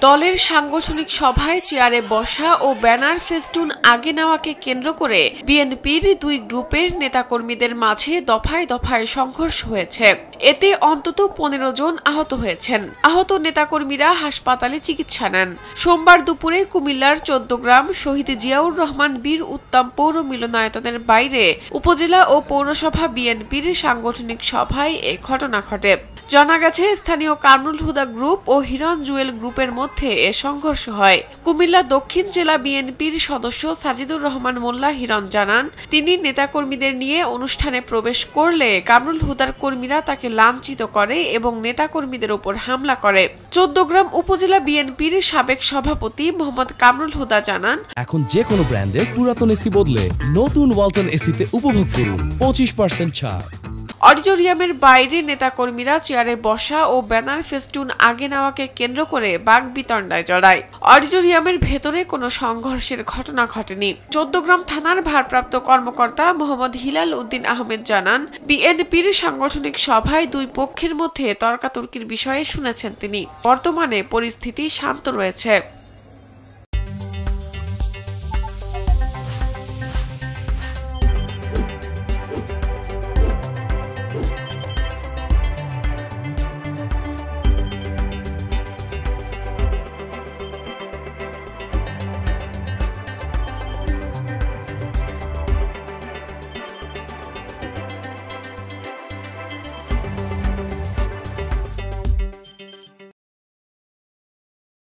দলের সাংগঠনিক সভায় চেয়ারে বসা ও ব্যানার ফেস্টুন আগে নেওয়াকে কেন্দ্র করে বিএনপির দুই গ্রুপের নেতাকর্মীদের মাঝে দফায় দফায় সংঘর্ষ হয়েছে। এতে অন্তত ১৫ জন আহত হয়েছেন। আহত নেতাকর্মীরা হাসপাতালে চিকিৎসা নেন। সোমবার দুপুরে কুমিল্লার ১৪ গ্রাম শহীদ জিয়াউর রহমান বীর উত্তম পৌর মিলনায়তনের বাইরে উপজেলা ও পৌরসভা বিএনপির সাংগঠনিক সভায় এ ঘটনা ঘটে। জানা গেছে, স্থানীয় কামরুল হুদা গ্রুপ ও হিরণ জুয়েল গ্রুপের মধ্যে এ সংঘর্ষ হয়। কুমিল্লা দক্ষিণ জেলা বিএনপির সদস্য সাজিদুর রহমান মোল্লা হিরণ জানান, তিনি নেতাকর্মীদের নিয়ে অনুষ্ঠানে প্রবেশ করলে কামরুল হুদার কর্মীরা তাকে লাঞ্ছিত করে এবং নেতাকর্মীদের উপর হামলা করে। ১৪ গ্রাম উপজেলা বিএনপির সাবেক সভাপতি মোহাম্মদ কামরুল হুদা জানান, এখন যে কোনো ব্র্যান্ডের পুরাতন এসি বদলে নতুন ওয়ালটন এসিতে উপভোগ করুন 25% ছাড়। অডিটোরিয়ামের বাইরে নেতাকর্মীরা চেয়ারে বসা ও ব্যানার ফেস্টুন আগে নেওয়াকে কেন্দ্র করে বাকবিতণ্ডায় জড়ায়। অডিটোরিয়ামের ভেতরে কোনো সংঘর্ষের ঘটনা ঘটেনি। ১৪ গ্রাম থানার ভারপ্রাপ্ত কর্মকর্তা মোহাম্মদ হিলাল উদ্দিন আহমেদ জানান, বিএনপির সাংগঠনিক সভায় দুই পক্ষের মধ্যে তর্কাতর্কির বিষয়ে শুনেছেন তিনি। বর্তমানে পরিস্থিতি শান্ত রয়েছে।